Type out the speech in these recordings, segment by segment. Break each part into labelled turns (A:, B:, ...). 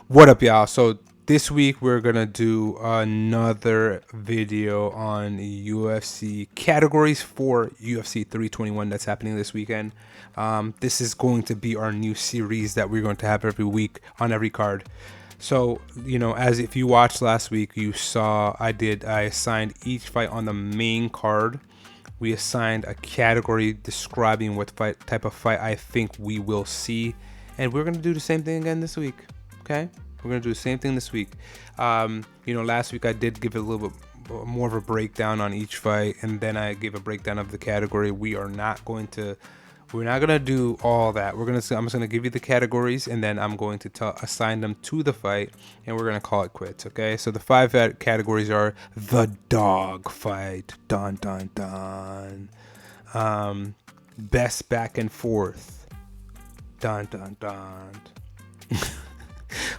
A: What up, y'all? So this week we're gonna do another video on UFC categories for UFC 321 that's happening this weekend. This is going to be our new series that we're going to have every week on every card. So, as if you watched last week, you saw I assigned each fight on the main card. We assigned a category describing what type of fight I think we will see, and we're gonna do the same thing again this week. Okay, we're gonna do the same thing this week. Last week I did give a little bit more of a breakdown on each fight, and then I gave a breakdown of the category. We're not gonna do all that. I'm just gonna give you the categories, and then I'm going to assign them to the fight, and we're gonna call it quits. Okay. So the five categories are the dog fight, dun dun dun. Best back and forth, dun dun dun.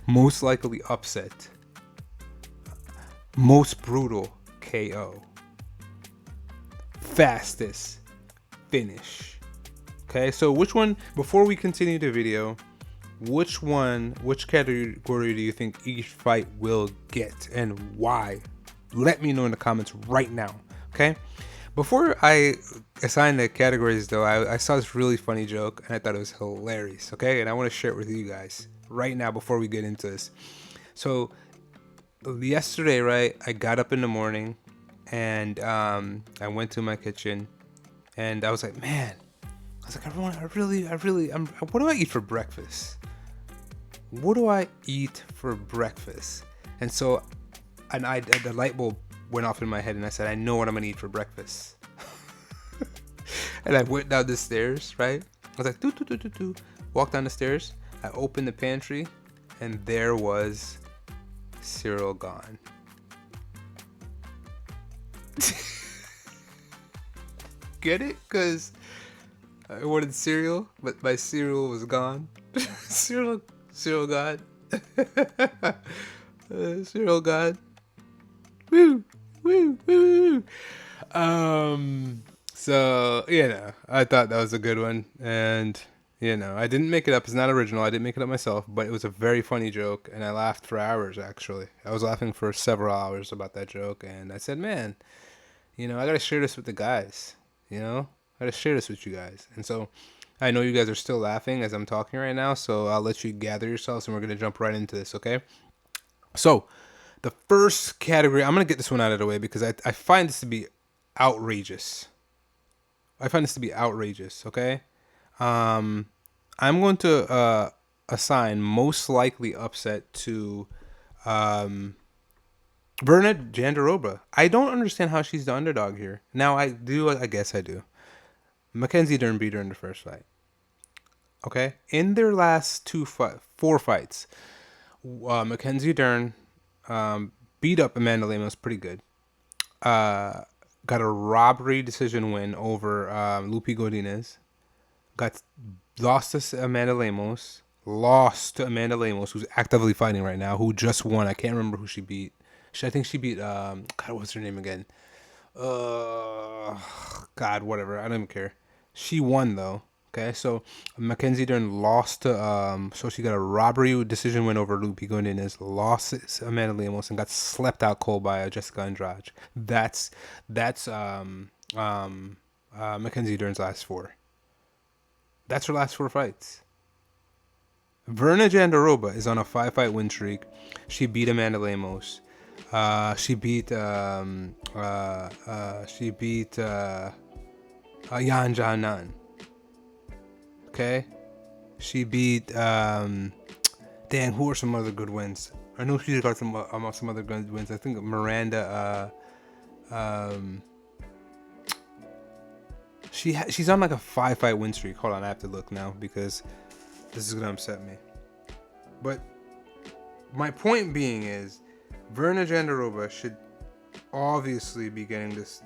A: Most likely upset, most brutal KO, fastest finish. Okay, so before we continue the video, which category do you think each fight will get and why? Let me know in the comments right now. Okay, before I assign the categories though, I saw this really funny joke and I thought it was hilarious. Okay, and I want to share it with you guys right now before we get into this. So yesterday, right, I got up in the morning and I went to my kitchen and I was like, man, what do I eat for breakfast? What do I eat for breakfast? And so, the light bulb went off in my head and I said, I know what I'm gonna eat for breakfast. And I went down the stairs, right? I was like, do, walked down the stairs. I opened the pantry, and there was cereal gone. Get it? Because I wanted cereal, but my cereal was gone. cereal gone. Cereal gone. Woo, woo, woo. So, I thought that was a good one. And I didn't make it up. It's not original. I didn't make it up myself, but it was a very funny joke, and I laughed for hours, actually. I was laughing for several hours about that joke, and I said, man, I got to share this with the guys, I got to share this with you guys. And so I know you guys are still laughing as I'm talking right now, so I'll let you gather yourselves, and we're going to jump right into this, okay? So the first category, I'm going to get this one out of the way because I find this to be outrageous. Okay? I'm going to assign most likely upset to Verna Jandiroba. I don't understand how she's the underdog here. Now I do. I guess I do. Mackenzie Dern beat her in the first fight. Okay, in their last four fights, Mackenzie Dern beat up Amanda Lemos pretty good. Got a robbery decision win over Lupi Godinez. Lost to Amanda Lemos, who's actively fighting right now, who just won. I can't remember who she beat. I think she beat, God, what's her name again? God, whatever. I don't even care. She won, though. Okay, so Mackenzie Dern lost to, so she got a robbery decision win over Lupi Godinez, lost to Amanda Lemos, and got slept out cold by Jessica Andrade. That's Mackenzie Dern's last four. That's her last four fights. Verna Jandiroba is on a 5-fight win streak. She beat Amanda Lemos. She beat Yan Janan. Okay. She beat who are some other good wins? I know she's got some other good wins. I think Miranda. She's on like a 5-fight win streak. Hold on, I have to look now because this is gonna upset me. But my point being is, Verna Jandiroba should obviously be getting this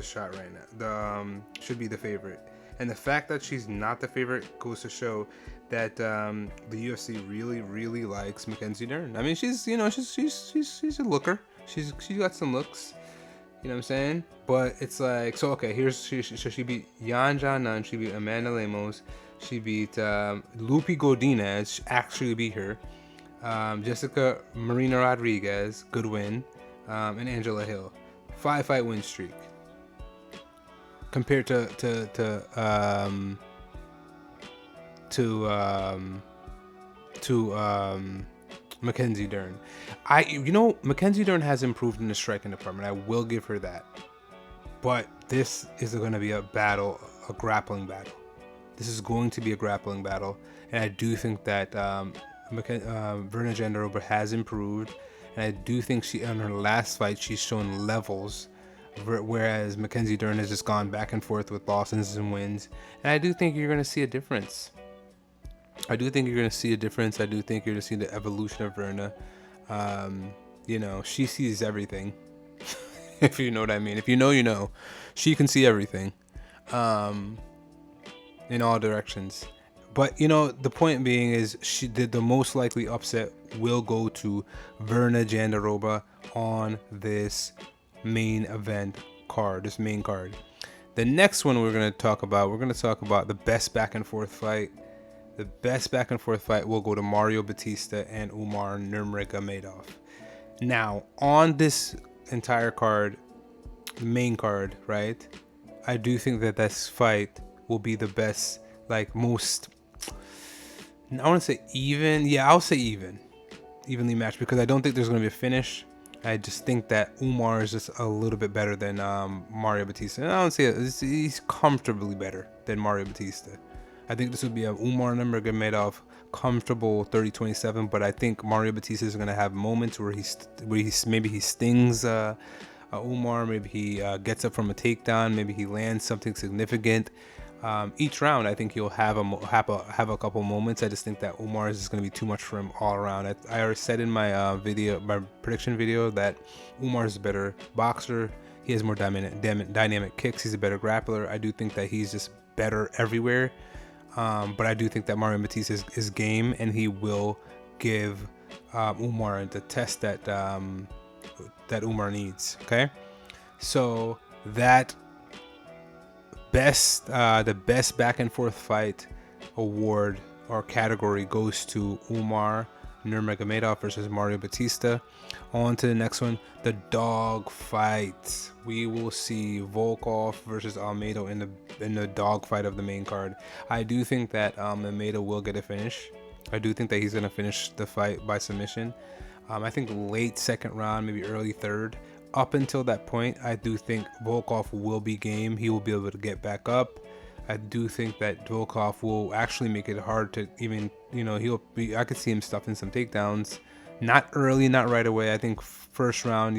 A: shot right now. Should be the favorite, and the fact that she's not the favorite goes to show that the UFC really likes Mackenzie Dern. I mean, she's a looker. She got some looks. You know what I'm saying? But it's like, so okay, she beat Yan Janan, she beat Amanda Lemos, she beat Lupi Godinez, actually beat her. Jessica Marina Rodriguez, good win, and Angela Hill, 5-fight win streak. Compared to Mackenzie Dern. Mackenzie Dern has improved in the striking department. I will give her that. But this is going to be a battle, a grappling battle. This is going to be a grappling battle, and I do think that Verna Jandaroba has improved, and I do think she, in her last fight, she's shown levels, whereas Mackenzie Dern has just gone back and forth with losses and wins, and I do think you're going to see a difference. I do think you're going to see a difference. I do think you're going to see the evolution of Verna. She sees everything. If you know what I mean. If you know, you know. She can see everything. In all directions. But, the point being is she did the most likely upset will go to Verna Jandaroba on this main event card, this main card. The next one we're going to talk about the best back and forth fight. The best back and forth fight will go to Mario Batista and Umar Nurmagomedov. Now, on this entire card, the main card, right? I do think that this fight will be the best, most, I want to say even. Yeah, I'll say evenly matched, because I don't think there's going to be a finish. I just think that Umar is just a little bit better than Mario Batista. And I don't say he's comfortably better than Mario Batista. I think this would be a Umar Nurmagomedov comfortable 30-27, but I think Mario Batista is going to have moments where maybe he stings Umar, maybe he gets up from a takedown, maybe he lands something significant. Each round, I think he'll have a couple moments. I just think that Umar is just going to be too much for him all around. I already said in my my prediction video, that Umar is a better boxer. He has more dynamic kicks. He's a better grappler. I do think that he's just better everywhere. But I do think that Mario Batista is game, and he will give Umar the test that Umar needs. Okay, so that the best back and forth fight award or category goes to Umar Nurmagomedov versus Mario Batista. On to the next one, the dog fight. We will see Volkov versus Almeida in the dog fight of the main card. I do think that Almeida will get a finish. I do think that he's going to finish the fight by submission. I think late second round, maybe early third. Up until that point, I do think Volkov will be game. He will be able to get back up. I do think that Volkov will actually make it hard to even, I could see him stuffing some takedowns. Not early, not right away. I think first round,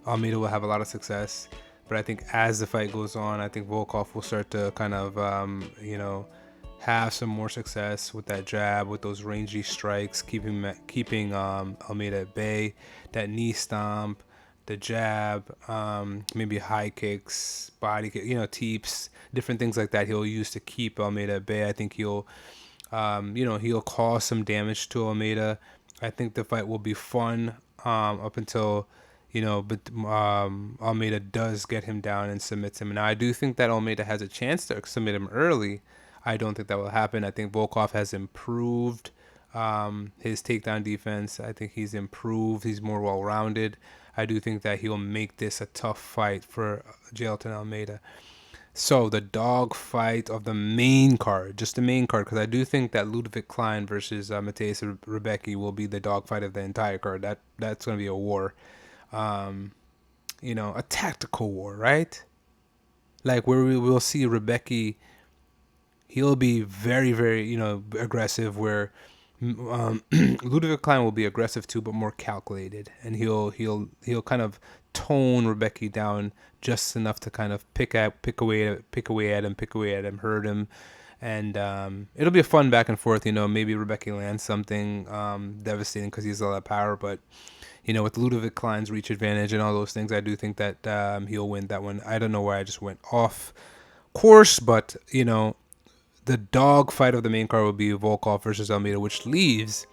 A: Almeida will have a lot of success. But I think as the fight goes on, I think Volkov will start to kind of, have some more success with that jab, with those rangy strikes, keeping Almeida at bay. That knee stomp, the jab, maybe high kicks, body kick, teeps, different things like that he'll use to keep Almeida at bay. I think he'll cause some damage to Almeida. I think the fight will be fun up until, Almeida does get him down and submits him. And I do think that Almeida has a chance to submit him early. I don't think that will happen. I think Volkov has improved his takedown defense. I think he's improved. He's more well-rounded. I do think that he'll make this a tough fight for Jailton Almeida. So the dog fight of the main card, just the main card, because I do think that Ludwig Klein versus Mateus Rebecki will be the dog fight of the entire card. That's going to be a war, a tactical war, right? Like where we will see Rebecki. He'll be very, very, aggressive. Where Ludwig Klein will be aggressive too, but more calculated, and he'll kind of tone Rebecki down just enough to kind of pick away at him, hurt him, and it'll be a fun back and forth. Maybe Rebecki lands something devastating because he has a lot of power, but with Ludwig Klein's reach advantage and all those things, I do think that he'll win that one. I don't know why I just went off course, but the dog fight of the main card will be Volkov versus Almeida, which leaves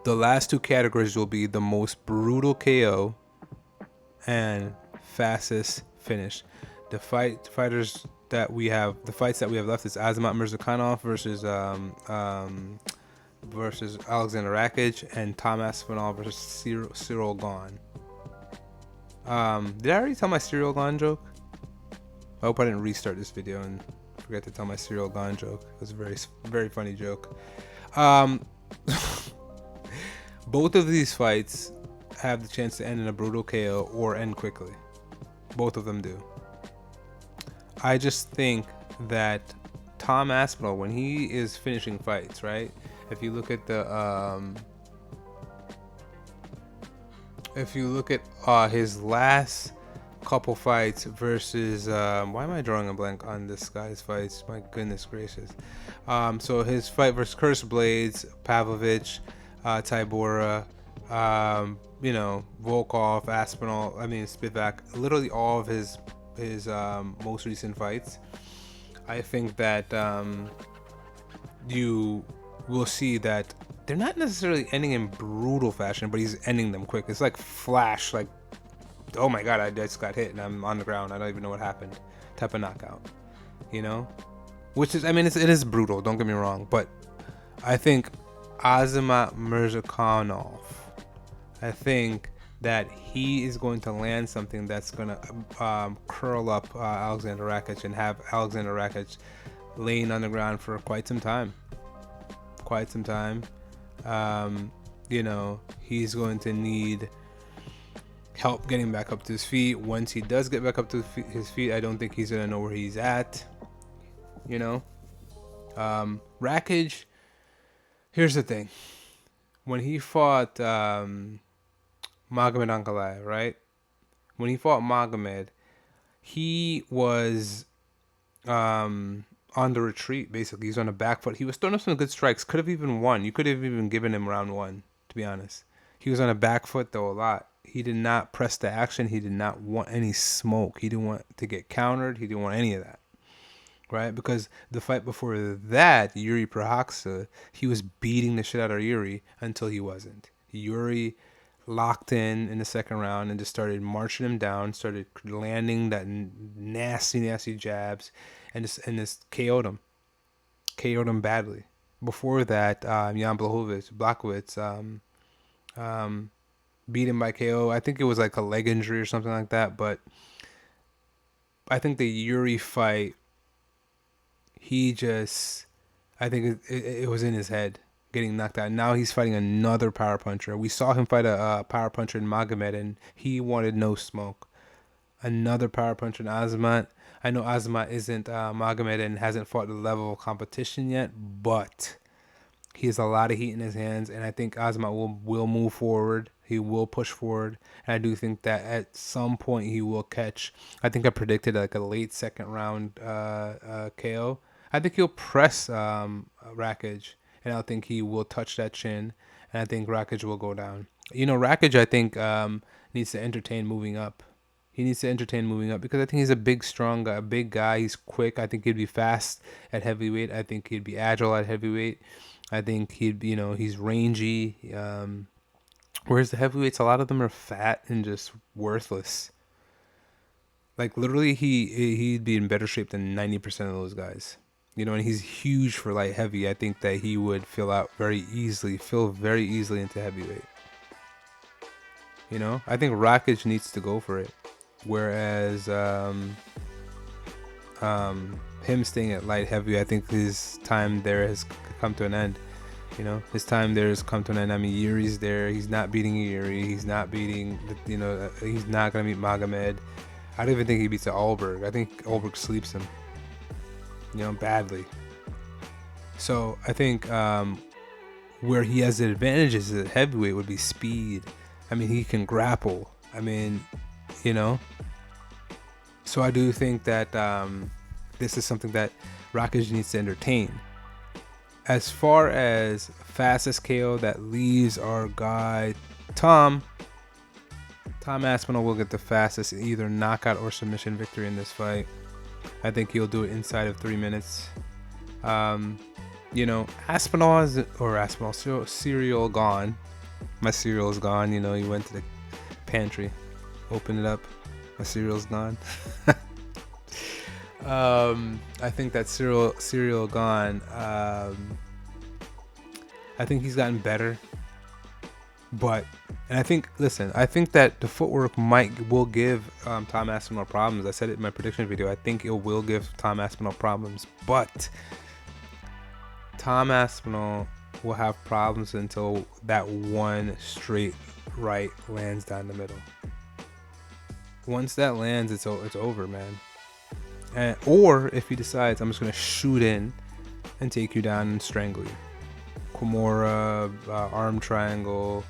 A: the last two categories will be the most brutal KO and fastest finish. The fights that we have left is Azamat Mirzakhanov versus versus Alexander Rakic, and Tom Aspinall versus Cyril Gahn. Did I already tell my Cyril Gahn joke? I hope I didn't restart this video and forget to tell my Cyril Gahn joke. It was a very, very funny joke. Both of these fights have the chance to end in a brutal KO or end quickly. Both of them do. I just think that Tom Aspinall, when he is finishing fights, right? If you look at his last couple fights versus why am I drawing a blank on this guy's fights? My goodness gracious. So his fight versus Curse Blades, Pavlovich, Tybura, Volkov, Aspinall, Spivak, literally all of his most recent fights. I think that you will see that they're not necessarily ending in brutal fashion, but he's ending them quick. It's like flash, like, oh my god, I just got hit and I'm on the ground. I don't even know what happened. Type of knockout, Which is, it is brutal. Don't get me wrong, but I think Azamat Murzakanov, I think that he is going to land something that's going to curl up Alexander Rakic and have Alexander Rakic laying on the ground for quite some time. He's going to need help getting back up to his feet. Once he does get back up to his feet, I don't think he's going to know where he's at. Rakic, here's the thing. When he fought Magomed Ankalaev, right? When he fought Magomed, he was on the retreat, basically. He's on a back foot. He was throwing up some good strikes. Could have even won. You could have even given him round one, to be honest. He was on a back foot, though, a lot. He did not press the action. He did not want any smoke. He didn't want to get countered. He didn't want any of that, right? Because the fight before that, Yuri Prochazka, he was beating the shit out of Yuri until he wasn't. Yuri locked in the second round and just started marching him down, started landing that nasty jabs, and just KO'd him badly. Before that, Jan Blachowicz beat him by KO. I think it was like a leg injury or something like that, but I think the Yuri fight, I think it was in his head, getting knocked out. Now he's fighting another power puncher. We saw him fight a power puncher in Magomed, and he wanted no smoke. Another power puncher in Azamat. I know Azamat isn't Magomed and hasn't fought the level of competition yet, but he has a lot of heat in his hands, and I think Azamat will move forward. He will push forward, and I do think that at some point he will catch. I think I predicted like a late second round KO. I think he'll press Rakic, and I think he will touch that chin, and I think Rakic will go down. Rakic, I think, needs to entertain moving up. He needs to entertain moving up because I think he's a big, strong guy, a big guy. He's quick. I think he'd be fast at heavyweight. I think he'd be agile at heavyweight. I think he's rangy. Whereas the heavyweights, a lot of them are fat and just worthless. Like, literally, he'd be in better shape than 90% of those guys. And he's huge for light heavy. I think that he would fill very easily into heavyweight. I think Rakic needs to go for it. Whereas him staying at light heavy, I think his time there has come to an end. His time there has come to an end. Yuri's there. He's not beating Yuri. He's not beating, he's not going to beat Magomed. I don't even think he beats Alberg. I think Alberg sleeps him, badly. So I think where he has the advantages at heavyweight would be speed. He can grapple. So I do think that this is something that Rakic needs to entertain. As far as fastest KO, that leaves our guy Tom Aspinall will get the fastest either knockout or submission victory in this fight. I think he'll do it inside of 3 minutes. Cereal gone. My cereal's gone. He went to the pantry, opened it up. My cereal's gone. I think that cereal gone. I think he's gotten better. But, and I think, listen, I think that the footwork will give Tom Aspinall problems. I said it in my prediction video. I think it will give Tom Aspinall problems. But Tom Aspinall will have problems until that one straight right lands down the middle. Once that lands, it's over, man. Or if he decides, I'm just going to shoot in and take you down and strangle you. Kimura, arm triangle,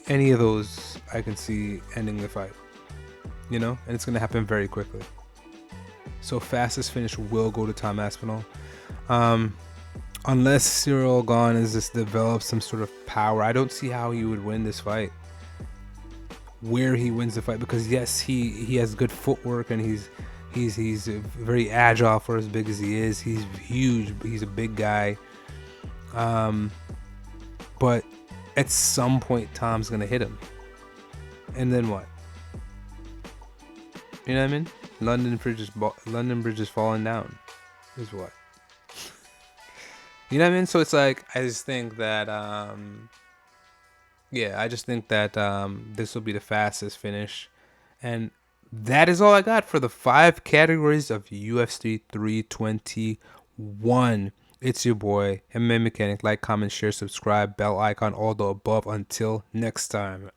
A: any of those I can see ending the fight, you know, and it's going to happen very quickly. So fastest finish will go to Tom Aspinall, unless Cyril Gane has just developed some sort of power. I don't see how he would win this fight, where he wins the fight, because yes, he has good footwork and he's very agile for as big as he is. He's huge. He's a big guy. But at some point, Tom's gonna hit him, and then what? You know what I mean? London Bridge is falling down. Is what? You know what I mean? So it's like, I just think that this will be the fastest finish, and that is all I got for the 5 categories of UFC 321. It's your boy, MMA Mechanic. Like, comment, share, subscribe, bell icon, all the above. Until next time.